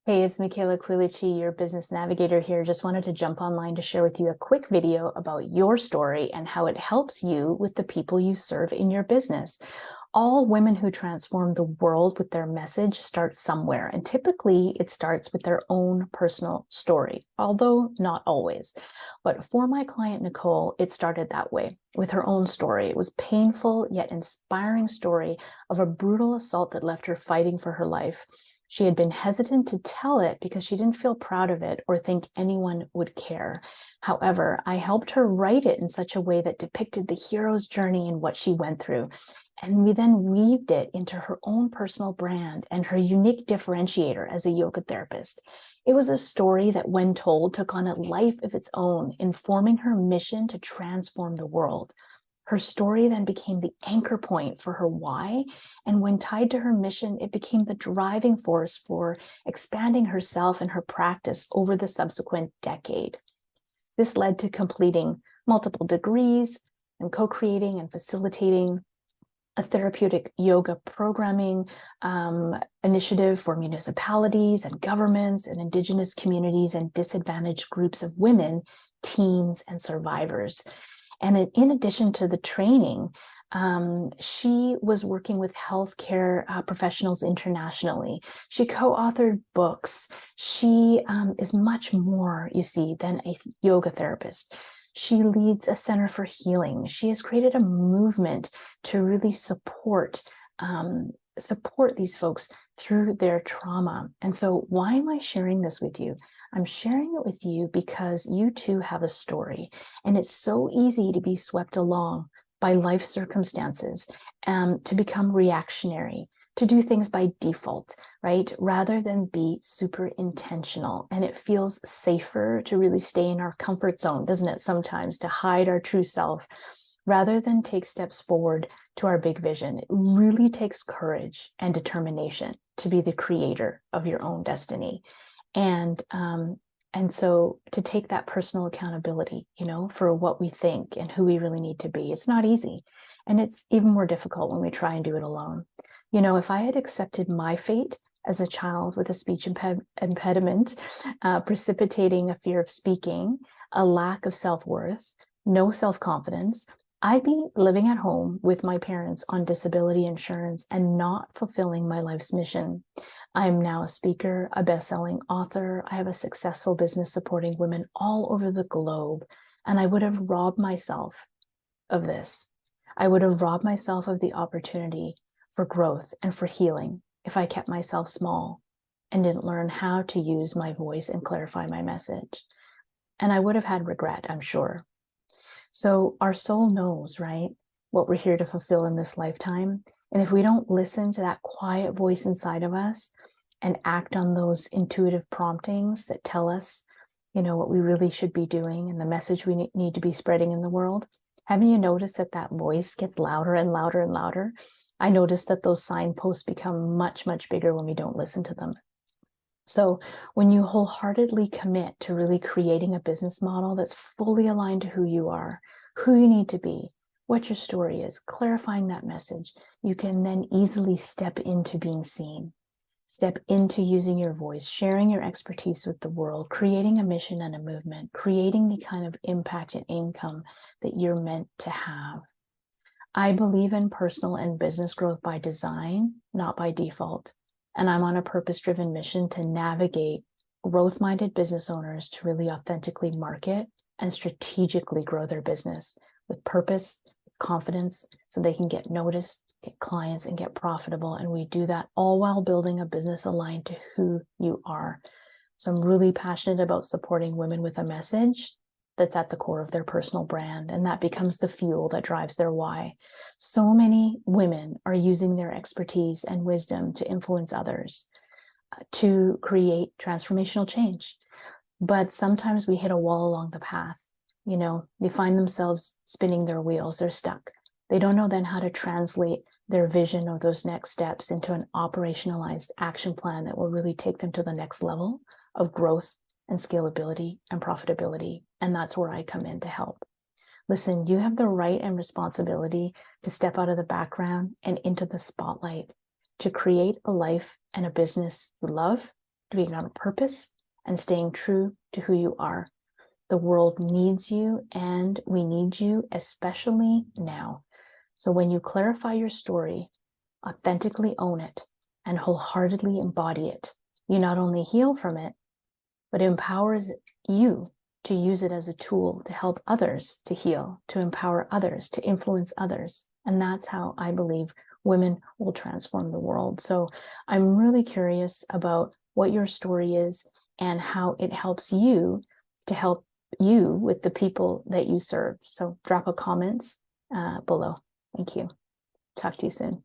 Hey, it's Michaela Quilici, your business navigator here. Just wanted to jump online to share with you a quick video about your story and how it helps you with the people you serve in your business. All women who transform the world with their message start somewhere, and typically it starts with their own personal story, although not always. But for my client, Nicole, it started that way with her own story. It was painful yet inspiring story of a brutal assault that left her fighting for her life. She had been hesitant to tell it because she didn't feel proud of it or think anyone would care. However, I helped her write it in such a way that depicted the hero's journey and what she went through. And we then weaved it into her own personal brand and her unique differentiator as a yoga therapist. It was a story that, when told, took on a life of its own, informing her mission to transform the world. Her story then became the anchor point for her why, and when tied to her mission, it became the driving force for expanding herself and her practice over the subsequent decade. This led to completing multiple degrees and co-creating and facilitating a therapeutic yoga programming initiative for municipalities and governments and Indigenous communities and disadvantaged groups of women, teens, and survivors. And in addition to the training, she was working with healthcare professionals internationally. She co-authored books. She is much more, you see, than a yoga therapist. She leads a center for healing. She has created a movement to really support these folks through their trauma. And so why am I sharing this with you? I'm sharing it with you because you too have a story, and it's so easy to be swept along by life circumstances, to become reactionary, to do things by default, right? Rather than be super intentional. And it feels safer to really stay in our comfort zone, doesn't it? Sometimes to hide our true self rather than take steps forward to our big vision. It really takes courage and determination to be the creator of your own destiny. And so to take that personal accountability, for what we think and who we really need to be, it's not easy. And it's even more difficult when we try and do it alone. If I had accepted my fate as a child with a speech impediment, precipitating a fear of speaking, a lack of self-worth, no self-confidence, I'd be living at home with my parents on disability insurance and not fulfilling my life's mission. I'm now a speaker, a best-selling author. I have a successful business supporting women all over the globe. And I would have robbed myself of this. I would have robbed myself of the opportunity for growth and for healing if I kept myself small and didn't learn how to use my voice and clarify my message. And I would have had regret, I'm sure. So our soul knows, right, what we're here to fulfill in this lifetime. And if we don't listen to that quiet voice inside of us and act on those intuitive promptings that tell us, what we really should be doing and the message we need to be spreading in the world, haven't you noticed that voice gets louder and louder and louder? I noticed that those signposts become much, much bigger when we don't listen to them. So when you wholeheartedly commit to really creating a business model that's fully aligned to who you are, who you need to be, what your story is, clarifying that message, you can then easily step into being seen, step into using your voice, sharing your expertise with the world, creating a mission and a movement, creating the kind of impact and income that you're meant to have. I believe in personal and business growth by design, not by default. And I'm on a purpose-driven mission to navigate growth-minded business owners to really authentically market and strategically grow their business with purpose, confidence, so they can get noticed, get clients, and get profitable. And we do that all while building a business aligned to who you are. So I'm really passionate about supporting women with a message that's at the core of their personal brand, and that becomes the fuel that drives their why. So many women are using their expertise and wisdom to influence others, to create transformational change. But sometimes we hit a wall along the path. They find themselves spinning their wheels. They're stuck. They don't know then how to translate their vision or those next steps into an operationalized action plan that will really take them to the next level of growth and scalability and profitability. And that's where I come in to help. Listen, you have the right and responsibility to step out of the background and into the spotlight, to create a life and a business you love being on purpose, and staying true to who you are. The world needs you, and we need you, especially now. So when you clarify your story, authentically own it, and wholeheartedly embody it, you not only heal from it, but it empowers you to use it as a tool to help others to heal, to empower others, to influence others. And that's how I believe women will transform the world. So I'm really curious about what your story is and how it helps you to help you with the people that you serve. So drop a comments below. Thank you. Talk to you soon.